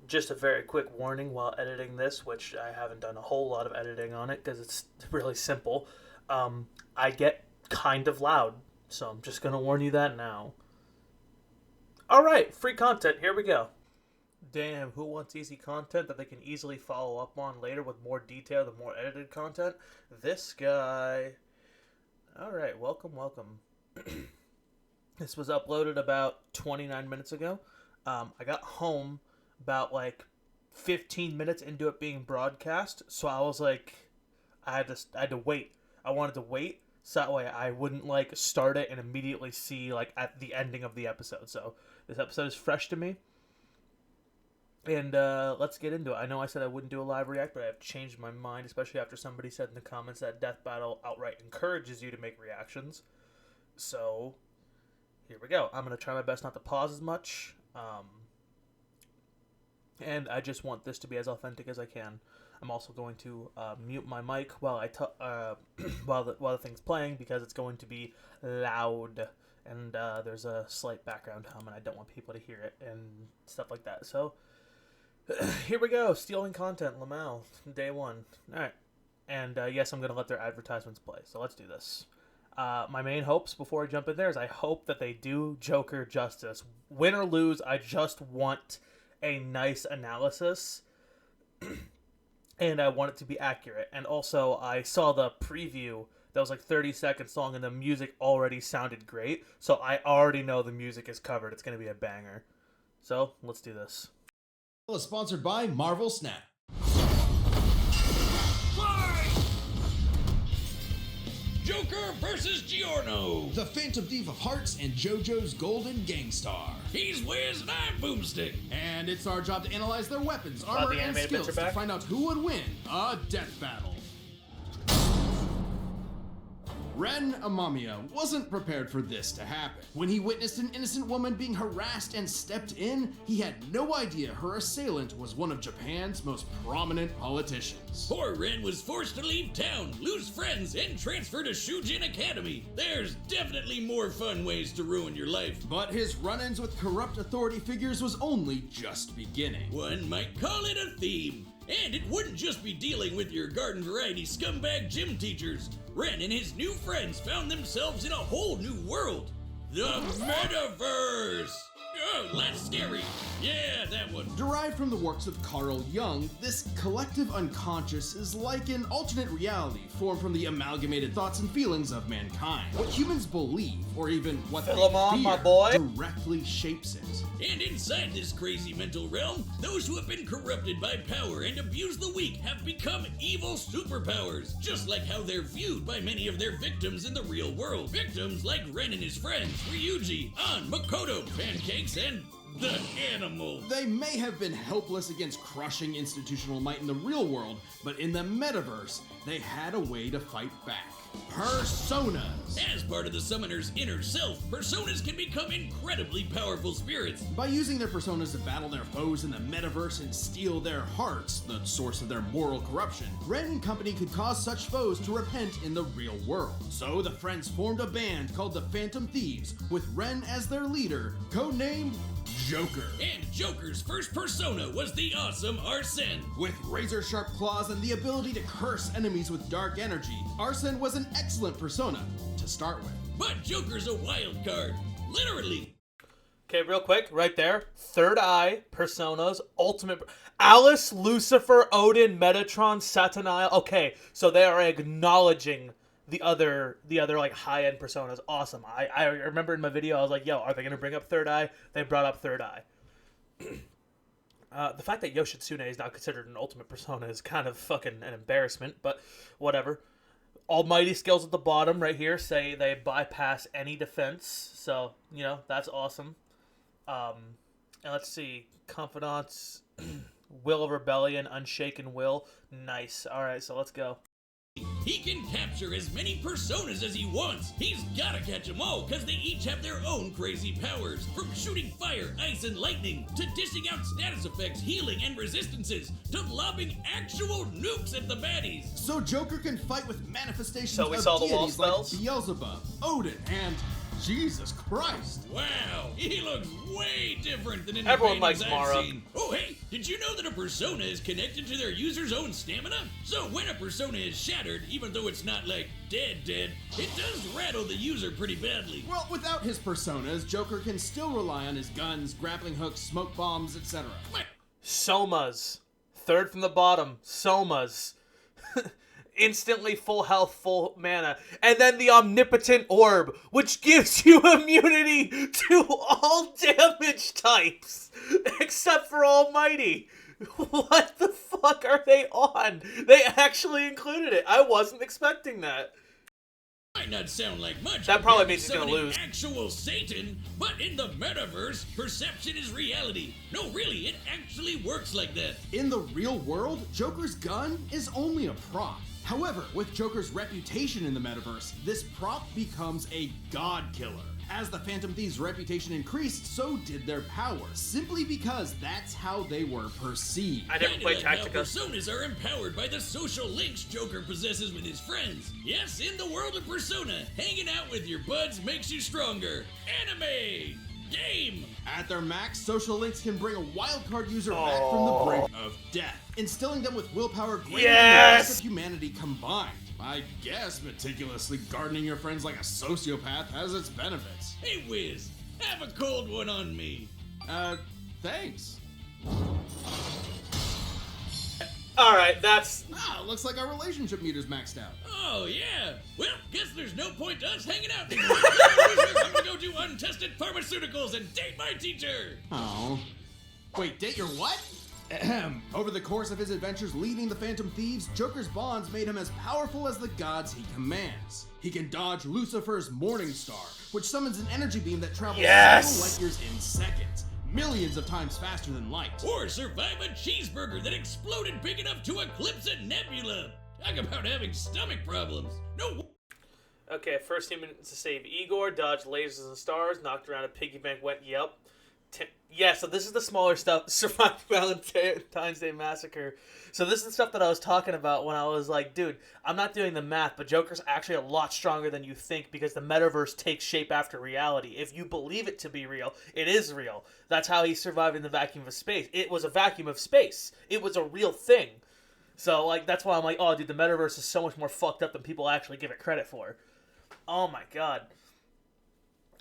Just a very quick warning while editing this, which I haven't done a whole lot of editing on it because it's really simple. I get kind of loud, so I'm just going to warn you that now. Alright, free content, here we go. Damn, who wants easy content that they can easily follow up on later with more detailed and more edited content? This guy. Alright, welcome. This was uploaded about 29 minutes ago. I got home about 15 minutes into it being broadcast, so I was like, I had to wait. I wanted to wait so that way I wouldn't start it and immediately see at the ending of the episode. So this episode is fresh to me, and let's get into it. I know I said I wouldn't do a live react, but I've changed my mind, especially after somebody said in the comments that Death Battle outright encourages you to make reactions. So here we go. I'm gonna try my best not to pause as much. And I just want this to be as authentic as I can. I'm also going to mute my mic while while the thing's playing because it's going to be loud and there's a slight background hum and I don't want people to hear it and stuff like that. So here we go. Stealing content, Lamau, day one. All right, and yes, I'm going to let their advertisements play. So let's do this. My main hopes before I jump in there is I hope that they do Joker justice. Win or lose, I just want a nice analysis, and I want it to be accurate. And also, I saw the preview that was 30 seconds long, and the music already sounded great, so I already know the music is covered. It's going to be a banger. So, let's do this. Is sponsored by Marvel Snap. Joker versus Giorno. The Phantom Thief of Hearts and JoJo's Golden Gangstar. He's Wiz and I'm Boomstick. And it's our job to analyze their weapons, the armor, and animated bits skills are to back. find out who would win a death battle. Ren Amamiya wasn't prepared for this to happen. When he witnessed an innocent woman being harassed and stepped in, he had no idea her assailant was one of Japan's most prominent politicians. Poor Ren was forced to leave town, lose friends, and transfer to Shujin Academy. There's definitely more fun ways to ruin your life. But his run-ins with corrupt authority figures was only just beginning. One might call it a theme. And it wouldn't just be dealing with your garden variety scumbag gym teachers. Ren and his new friends found themselves in a whole new world. The Metaverse! Oh, that's scary. Yeah, that one. Derived from the works of Carl Jung, this collective unconscious is like an alternate reality formed from the amalgamated thoughts and feelings of mankind. What humans believe, or even what they Philemon, my fear, boy. directly shapes it. And inside this crazy mental realm, those who have been corrupted by power and abused the weak have become evil superpowers, just like how they're viewed by many of their victims in the real world. Victims like Ren and his friends, Ryuji, An, Makoto, Pancakes, and the Animal. They may have been helpless against crushing institutional might in the real world, but in the metaverse, they had a way to fight back. Personas. As part of the summoner's inner self, personas can become incredibly powerful spirits. By using their personas to battle their foes in the metaverse and steal their hearts, the source of their moral corruption, Ren and company could cause such foes to repent in the real world. So the friends formed a band called the Phantom Thieves, with Ren as their leader, codenamed Joker. And Joker's first persona was the awesome Arsene. With razor-sharp claws and the ability to curse enemies with dark energy, Arsene was an excellent persona to start with. But Joker's a wild card. Literally. Okay, real quick, right there. Third Eye, Personas, Ultimate... Alice, Lucifer, Odin, Metatron, Sataniel. Okay, so they are acknowledging the other high-end Personas. Awesome. I remember in my video, I was like, yo, are they going to bring up Third Eye? They brought up Third Eye. The fact that Yoshitsune is now considered an Ultimate Persona is kind of fucking an embarrassment, but whatever. Almighty skills at the bottom right here say they bypass any defense, so, that's awesome. And let's see, Confidants, Will of Rebellion, Unshaken Will, nice. Alright, so let's go. He can capture as many personas as he wants. He's gotta catch them all, because they each have their own crazy powers. From shooting fire, ice, and lightning, to dishing out status effects, healing, and resistances, to lobbing actual nukes at the baddies. So Joker can fight with manifestations So we of saw the wall deities like spells? Beelzebub, Odin, and Jesus Christ! Wow, he looks way different than in Everyone the likes paintings I've Mara. seen. Oh hey, did you know that a persona is connected to their user's own stamina? So when a persona is shattered, even though it's not like dead, it does rattle the user pretty badly. Well, without his personas, Joker can still rely on his guns, grappling hooks, smoke bombs, etc. Somas. Third from the bottom. Somas. Instantly full health, full mana. And then the Omnipotent Orb, which gives you immunity to all damage types, except for Almighty. What the fuck are they on? They actually included it. I wasn't expecting that. Might not sound like much. That probably compared means to he's gonna summoning lose. Actual Satan, but in the metaverse, perception is reality. No, really, it actually works like that. In the real world, Joker's gun is only a prop. However, with Joker's reputation in the metaverse, this prop becomes a god killer. As the Phantom Thieves' reputation increased, so did their power, simply because that's how they were perceived. I never Kinda played like how Tactica. personas are empowered by the social links Joker possesses with his friends. Yes, in the world of Persona, hanging out with your buds makes you stronger. Anime! Game! At their max, social links can bring a wildcard user back from the brink of death, instilling them with willpower greater than the rest of humanity combined. I guess meticulously gardening your friends like a sociopath has its benefits. Hey Wiz, have a cold one on me. Thanks. Alright, that's... Ah, looks like our relationship meter's maxed out. Oh yeah. Well, guess there's no point to us hanging out anymore. I'm gonna go do untested pharmaceuticals and date my teacher. Oh. Wait, date your what? Ahem. Over the course of his adventures leading the Phantom Thieves, Joker's bonds made him as powerful as the gods he commands. He can dodge Lucifer's Morning Star, which summons an energy beam that travels several light years in seconds, millions of times faster than light. Or survive a cheeseburger that exploded big enough to eclipse a nebula. Talk about having stomach problems. No. Okay, first team to save Igor, dodged lasers and stars, knocked around a piggy bank, went yep. Yeah, so this is the smaller stuff. Survived Valentine's Day Massacre. So this is the stuff that I was talking about when I was like, dude, I'm not doing the math, but Joker's actually a lot stronger than you think because the metaverse takes shape after reality. If you believe it to be real, it is real. That's how he survived in the vacuum of space. It was a vacuum of space. It was a real thing. So, like, that's why I'm like, oh, dude, the metaverse is so much more fucked up than people actually give it credit for. Oh, my God.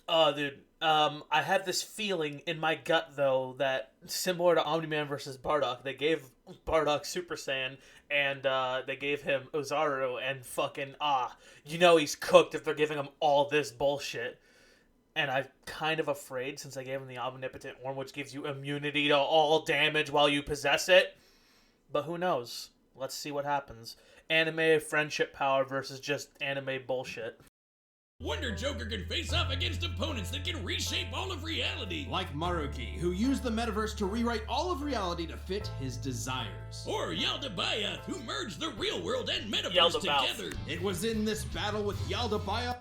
Oh, dude. I have this feeling in my gut, though, that similar to Omni-Man versus Bardock, they gave Bardock Super Saiyan, and they gave him Ozaru, and fucking, you know he's cooked if they're giving him all this bullshit. And I'm kind of afraid, since they gave him the Omnipotent Orb, which gives you immunity to all damage while you possess it. But who knows? Let's see what happens. Anime friendship power versus just anime bullshit. Wonder Joker can face off against opponents that can reshape all of reality. Like Maruki, who used the metaverse to rewrite all of reality to fit his desires. Or Yaldabaoth, who merged the real world and metaverse Yaldabaoth. together. It was in this battle with Yaldabaoth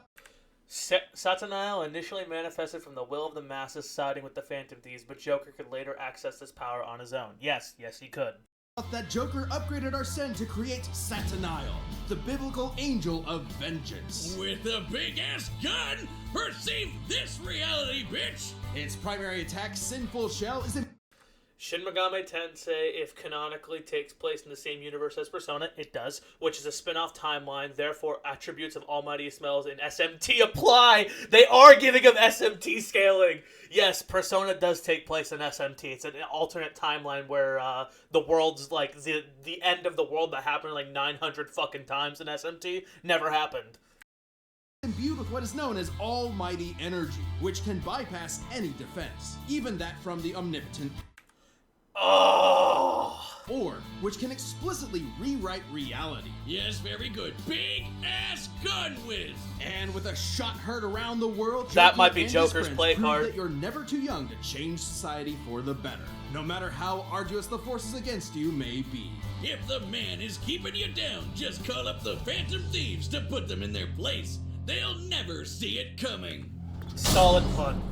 Satanael initially manifested from the will of the masses siding with the Phantom Thieves, but Joker could later access this power on his own. Yes, he could. that Joker upgraded Arsene to create Satanael, the biblical angel of vengeance. With a big-ass gun? Perceive this reality, bitch! Its primary attack, Sinful Shell, is in Shin Megami Tensei, if canonically takes place in the same universe as Persona, it does, which is a spin-off timeline, therefore attributes of Almighty Smells in SMT apply! They are giving him SMT scaling! Yes, Persona does take place in SMT. It's an alternate timeline where the world's like, the end of the world that happened like 900 fucking times in SMT never happened. imbued with what is known as almighty energy, which can bypass any defense, even that from the omnipotent, or which can explicitly rewrite reality. Yes, very good. Big-ass gun whiz! And with a shot heard around the world, That Joker might be and his Joker's friends play prove card. that you're never too young to change society for the better, no matter how arduous the forces against you may be. If the man is keeping you down, just call up the Phantom Thieves to put them in their place. They'll never see it coming. Solid pun.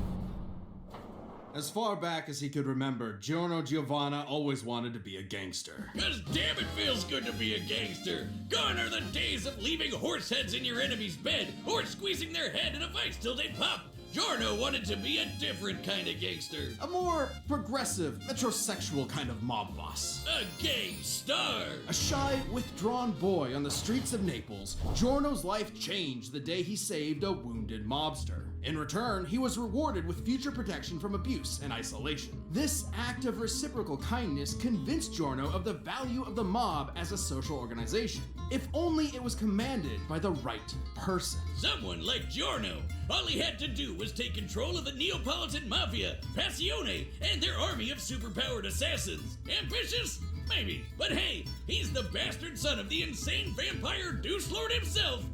As far back as he could remember, Giorno Giovanna always wanted to be a gangster. 'Cause damn it feels good to be a gangster. Gone are the days of leaving horse heads in your enemy's bed or squeezing their head in a vice till they pop. Giorno wanted to be a different kind of gangster. A more progressive, metrosexual kind of mob boss. A gang star. A shy, withdrawn boy on the streets of Naples, Giorno's life changed the day he saved a wounded mobster. In return, he was rewarded with future protection from abuse and isolation. This act of reciprocal kindness convinced Giorno of the value of the mob as a social organization, if only it was commanded by the right person. Someone like Giorno. All he had to do was take control of the Neapolitan Mafia, Passione, and their army of superpowered assassins. Ambitious? Maybe. But hey, he's the bastard son of the insane vampire Deuce Lord himself,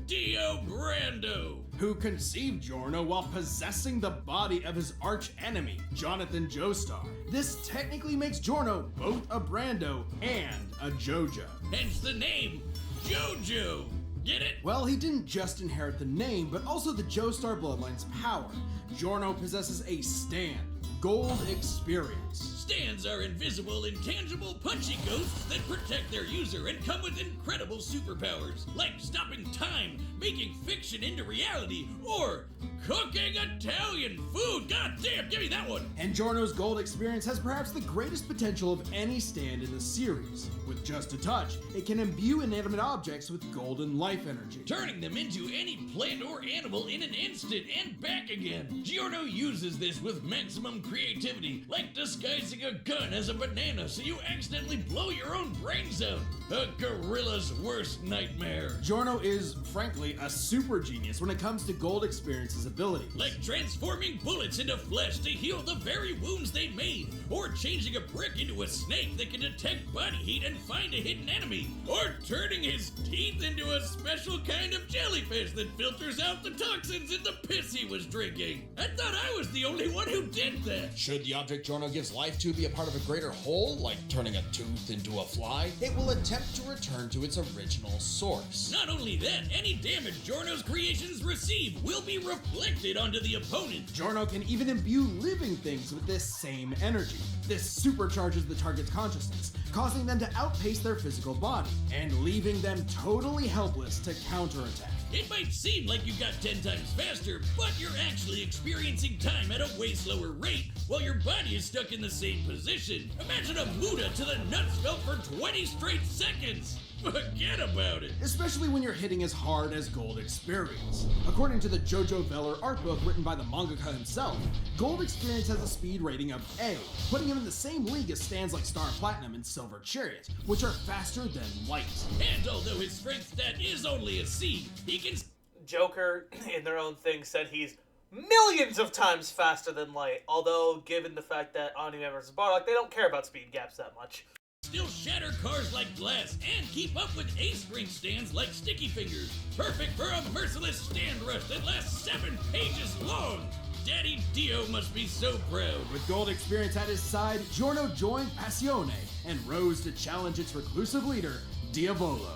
Dio Brando, who conceived Giorno while possessing the body of his arch-enemy, Jonathan Joestar. This technically makes Giorno both a Brando and a JoJo. Hence the name, JoJo. Get it? Well, he didn't just inherit the name, but also the Joestar bloodline's power. Giorno possesses a stand, Gold Experience. Stands are invisible, intangible, punchy ghosts that protect their user and come with incredible superpowers, like stopping time, making fiction into reality, or cooking Italian food. God damn, give me that one! And Giorno's Gold Experience has perhaps the greatest potential of any stand in the series. With just a touch, it can imbue inanimate objects with golden life energy, turning them into any plant or animal in an instant and back again. Giorno uses this with maximum creativity, like disguising a gun as a banana so you accidentally blow your own brains out. A gorilla's worst nightmare. Giorno is, frankly, a super genius when it comes to Gold Experience's abilities. Like transforming bullets into flesh to heal the very wounds they made, or changing a brick into a snake that can detect body heat and find a hidden enemy, or turning his teeth into a special kind of jellyfish that filters out the toxins in the piss he was drinking. I thought I was the only one who did that. Should the object Giorno gives life to be a part of a greater whole, like turning a tooth into a fly, it will attempt to return to its original source. Not only that, any damage Giorno's creations receive will be reflected onto the opponent. Giorno can even imbue living things with this same energy. This supercharges the target's consciousness, causing them to outpace their physical body, and leaving them totally helpless to counterattack. It might seem like you got 10 times faster, but you're actually experiencing time at a way slower rate while your body is stuck in the same position. Imagine a Muda to the nuts felt for 20 straight seconds. Forget about it. Especially when you're hitting as hard as Gold Experience. According to the JoJo Veller art book written by the mangaka himself, Gold Experience has a speed rating of A, putting him in the same league as stands like Star Platinum and Silver Chariot, which are faster than light. And although his strength stat is only a C, he can... Joker, in their own thing, said he's millions of times faster than light, although given the fact that Anime vs. Bardock, they don't care about speed gaps that much. Still shatter cars like glass and keep up with ace-strength stands like Sticky Fingers. Perfect for a merciless stand rush that lasts 7 pages long. Daddy Dio must be so proud. With Gold Experience at his side, Giorno joined Passione and rose to challenge its reclusive leader, Diavolo.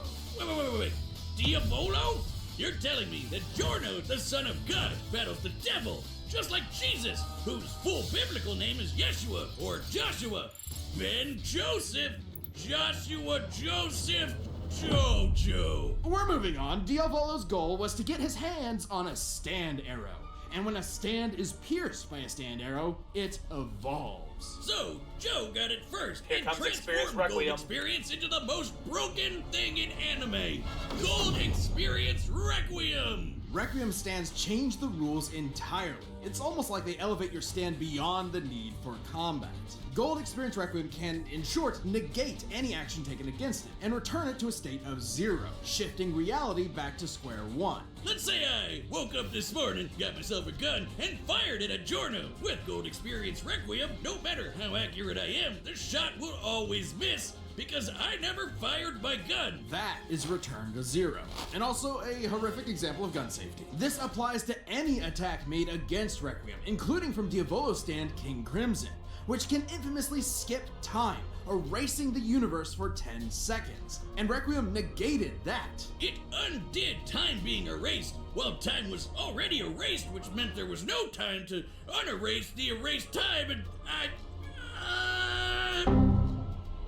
Wait. Diavolo? You're telling me that Giorno, the son of God, battles the devil, just like Jesus, whose full biblical name is Yeshua, or Joshua, Ben Joseph, Joshua Joseph, JoJo. We're moving on. Diavolo's goal was to get his hands on a stand arrow. And when a stand is pierced by a stand arrow, it evolves. So, Joe got it first Here and comes Experience transformed Gold Requiem. Experience into the most broken thing in anime. Gold Experience Requiem! Requiem stands change the rules entirely. It's almost like they elevate your stand beyond the need for combat. Gold Experience Requiem can, in short, negate any action taken against it and return it to a state of 0, shifting reality back to square one. Let's say I woke up this morning, got myself a gun, and fired it at Giorno. With Gold Experience Requiem, no matter how accurate I am, the shot will always miss because I never fired my gun. That is returned to 0. And also a horrific example of gun safety. This applies to any attack made against Requiem, including from Diavolo's stand King Crimson, which can infamously skip time, erasing the universe for 10 seconds. And Requiem negated that. It undid time being erased, while time was already erased, which meant there was no time to unerase the erased time, and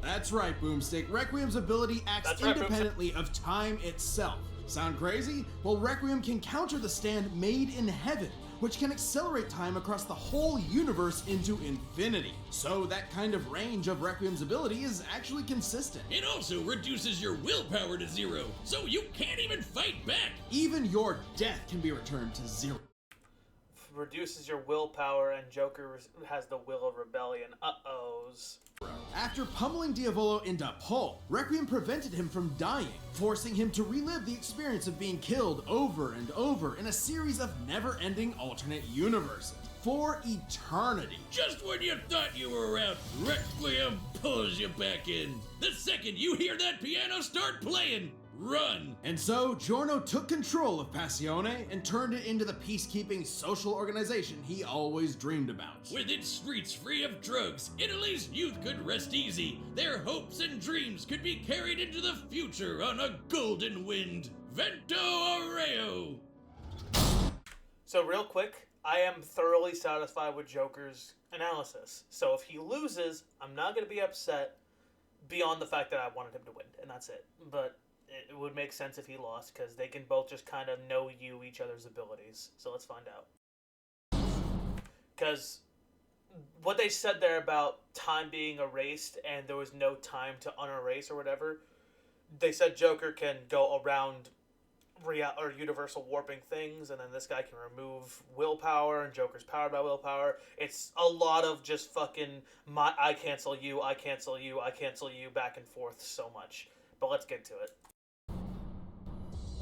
That's right, Boomstick. Requiem's ability acts That's right, independently of time itself. Sound crazy? Well, Requiem can counter the stand made in heaven, which can accelerate time across the whole universe into infinity. So that kind of range of Requiem's ability is actually consistent. It also reduces your willpower to 0, so you can't even fight back. Even your death can be returned to 0. Reduces your willpower, and Joker has the will of rebellion. Uh-ohs. After pummeling Diavolo into pulp, Requiem prevented him from dying, forcing him to relive the experience of being killed over and over in a series of never-ending alternate universes. For eternity. Just when you thought you were out, Requiem pulls you back in. The second you hear that piano start playing, run! And so, Giorno took control of Passione and turned it into the peacekeeping social organization he always dreamed about. With its streets free of drugs, Italy's youth could rest easy. Their hopes and dreams could be carried into the future on a golden wind. Vento Aureo! So real quick, I am thoroughly satisfied with Joker's analysis. So if he loses, I'm not going to be upset beyond the fact that I wanted him to win, and that's it. But it would make sense if he lost, because they can both just kind of know each other's abilities. So let's find out. Because what they said there about time being erased and there was no time to unerase or whatever, they said Joker can go around or universal warping things, and then this guy can remove willpower, and Joker's powered by willpower. It's a lot of just fucking I cancel you, I cancel you, I cancel you, back and forth so much. But let's get to it.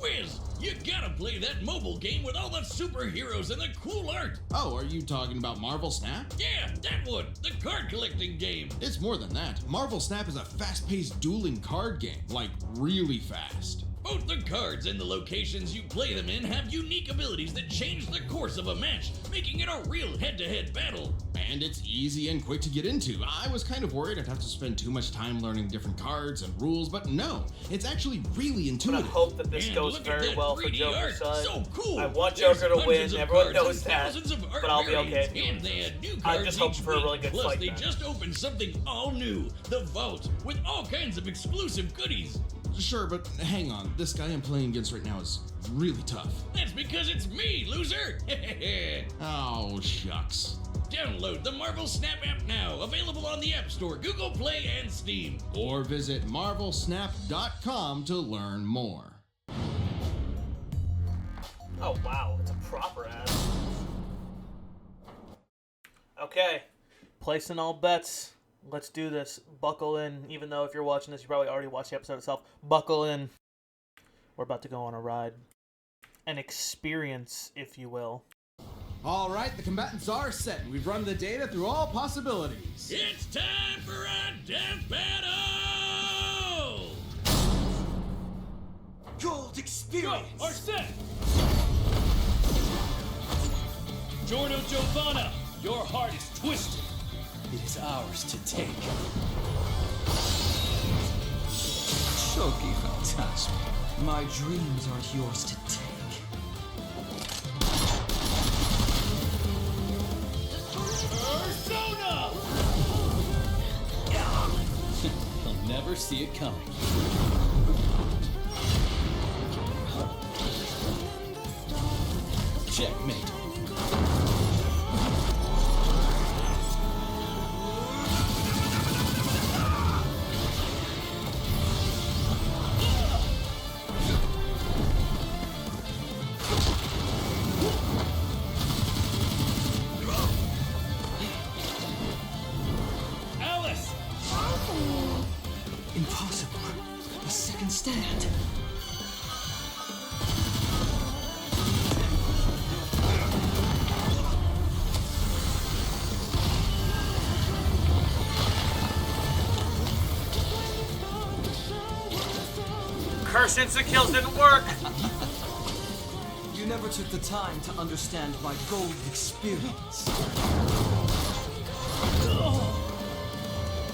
Wiz, you gotta play that mobile game with all the superheroes and the cool art. Oh, are you talking about Marvel Snap? Yeah, that one, the card collecting game. It's more than that. Marvel Snap is a fast-paced dueling card game, like really fast. Both the cards and the locations you play them in have unique abilities that change the course of a match, making it a real head-to-head battle. And it's easy and quick to get into. I was kind of worried I'd have to spend too much time learning different cards and rules, but no, it's actually really intuitive. But I hope that this And goes look at very that well for 3D Joker's art. side. So cool. I want There's Joker to hundreds win, of everyone cards knows and that, thousands of art but I'll be okay variants, if he and they loses. add new I'm cards just hoping each for a week. really good Plus, fight they then. just opened something all new, the Vault, with all kinds of exclusive goodies. Sure, but hang on. This guy I'm playing against right now is really tough. That's because it's me, loser. Oh, shucks. Download the Marvel Snap app now, available on the App Store, Google Play, and Steam. Or visit marvelsnap.com to learn more. Oh wow, it's a proper ad. Okay, placing all bets. Let's do this. Buckle in. Even though if you're watching this, you probably already watched the episode itself. Buckle in. We're about to go on a ride. An experience, if you will. All right, the combatants are set, and we've run the data through all possibilities. It's time for a death battle! Gold experience! Are set! Giorno Giovanna, your heart is twisted. It is ours to take. Shoki Fantasma. My dreams aren't yours to take. Persona! He'll never see it coming. Checkmate. Alice! Impossible. A second stand. Curse instant kills didn't work! You never took the time to understand my gold experience.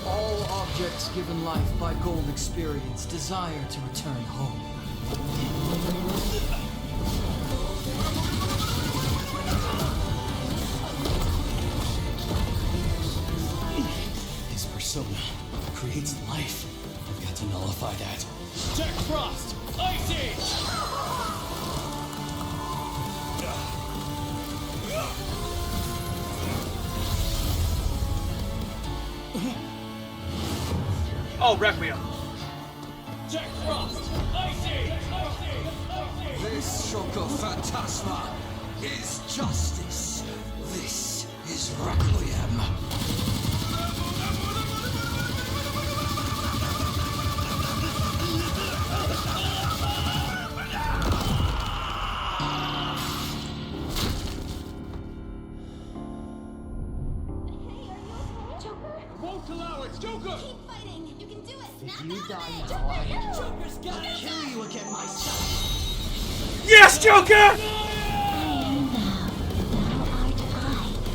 All objects given life by gold experience desire to return home. His persona creates life. I've got to nullify that. Jack Frost! Ice Age! Oh, Requiem. Jack Frost! Icy! This Shoko Phantasma is justice. This is Requiem. Won't allow it, Joker! Keep fighting. You can do it. If Snap you out die of it. now, Joker's got it! kill you again myself. Yes, Joker!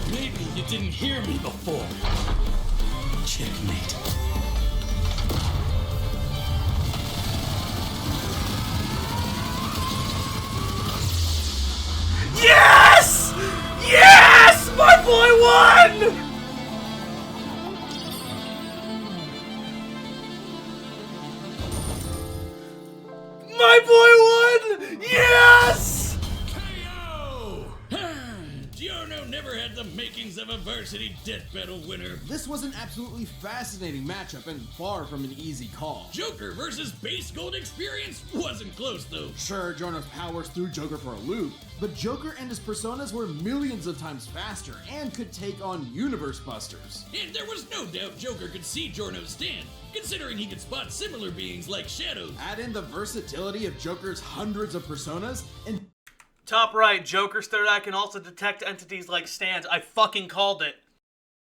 Maybe you didn't hear me before. Checkmate. Yes! Yes! My boy won! My boy won! Yes! KO! Giorno never had the makings of a varsity death battle winner. This was an absolutely fascinating matchup and far from an easy call. Joker versus Base Gold Experience wasn't close though. Sure, Giorno's powers threw Joker for a loop, but Joker and his personas were millions of times faster and could take on universe busters. And there was no doubt Joker could see Giorno's stand, considering he could spot similar beings like shadows. Add in the versatility of Joker's hundreds of personas, and Top right, Joker's third eye can also detect entities like stands. I fucking called it.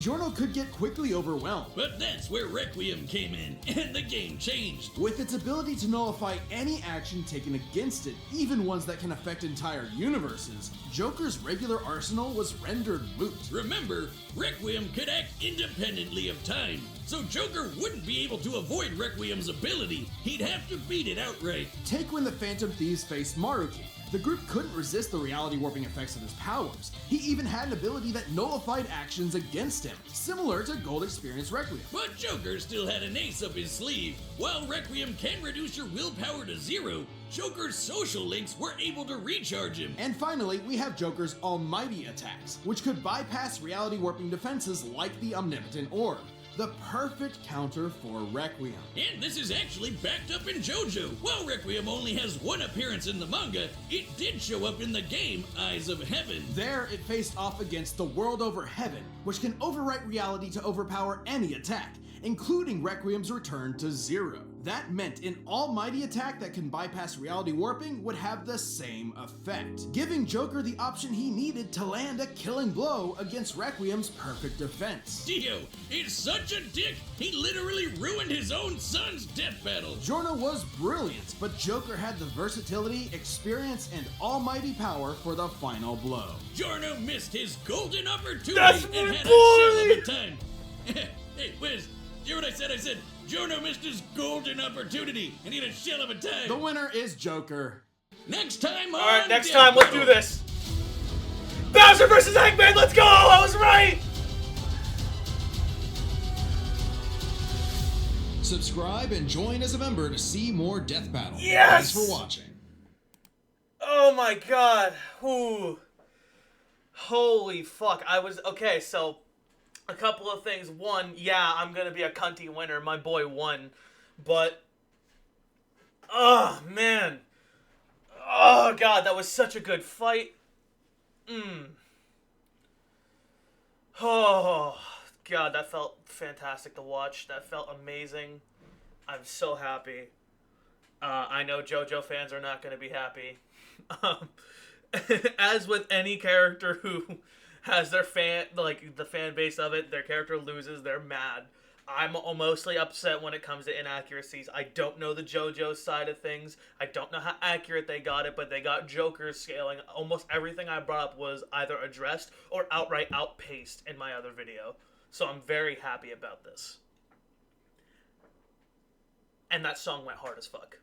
Giorno could get quickly overwhelmed. But that's where Requiem came in, and the game changed. With its ability to nullify any action taken against it, even ones that can affect entire universes, Joker's regular arsenal was rendered moot. Remember, Requiem could act independently of time, so Joker wouldn't be able to avoid Requiem's ability. He'd have to beat it outright. Take when the Phantom Thieves faced Maruki. The group couldn't resist the reality warping effects of his powers. He even had an ability that nullified actions against him, similar to Gold Experience Requiem. But Joker still had an ace up his sleeve. While Requiem can reduce your willpower to 0, Joker's social links were able to recharge him. And finally, we have Joker's Almighty attacks, which could bypass reality warping defenses like the Omnipotent Orb. The perfect counter for Requiem. And this is actually backed up in JoJo. While Requiem only has one appearance in the manga, it did show up in the game Eyes of Heaven. There, it faced off against the World Over Heaven, which can overwrite reality to overpower any attack, including Requiem's return to 0. That meant an almighty attack that can bypass reality warping would have the same effect, giving Joker the option he needed to land a killing blow against Requiem's perfect defense. Dio is such a dick, he literally ruined his own son's death battle. Giorno was brilliant, but Joker had the versatility, experience, and almighty power for the final blow. Giorno missed his golden opportunity That's and my had boy! a shell of a time. Hey, Wiz, hear what I said? I said Giorno missed his golden opportunity and he had a shell of a time. The winner is Joker. Next time on Alright, next Death time, let's Battle. do this. Bowser versus Eggman, let's go! I was right! Subscribe and join as a member to see more Death Battle. Yes! Thanks for watching. Oh my god. Ooh. Holy fuck. Okay, so a couple of things. One, yeah, I'm gonna be a cunty winner. My boy won. But, oh, man. Oh, God, that was such a good fight. Oh, God, that felt fantastic to watch. That felt amazing. I'm so happy. I know JoJo fans are not going to be happy. As with any character who has their the fan base of it, their character loses, they're mad. I'm mostly upset when it comes to inaccuracies. I don't know the JoJo side of things. I don't know how accurate they got it, but they got Joker's scaling. Almost everything I brought up was either addressed or outright outpaced in my other video. So I'm very happy about this. And that song went hard as fuck.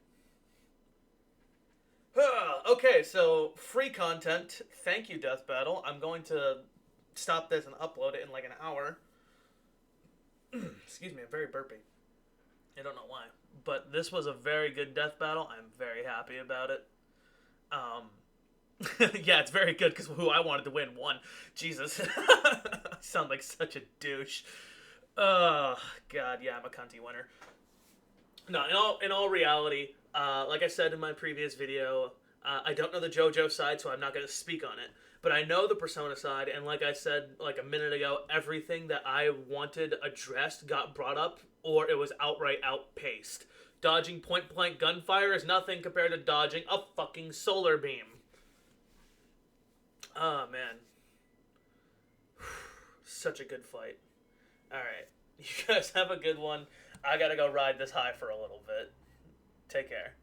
Okay, so free content. Thank you, Death Battle. I'm going to stop this and upload it in like an hour. Excuse me, I'm very burpy. I don't know why. But this was a very good death battle. I'm very happy about it. Yeah, it's very good because who I wanted to win won. Jesus. I sound like such a douche. Oh, God, yeah, I'm a cunty winner. No, in all reality, like I said in my previous video, I don't know the JoJo side, so I'm not going to speak on it. But I know the Persona side, and like I said like a minute ago, everything that I wanted addressed got brought up, or it was outright outpaced. Dodging point-blank gunfire is nothing compared to dodging a fucking solar beam. Oh, man. Such a good fight. Alright. You guys have a good one. I gotta go ride this high for a little bit. Take care.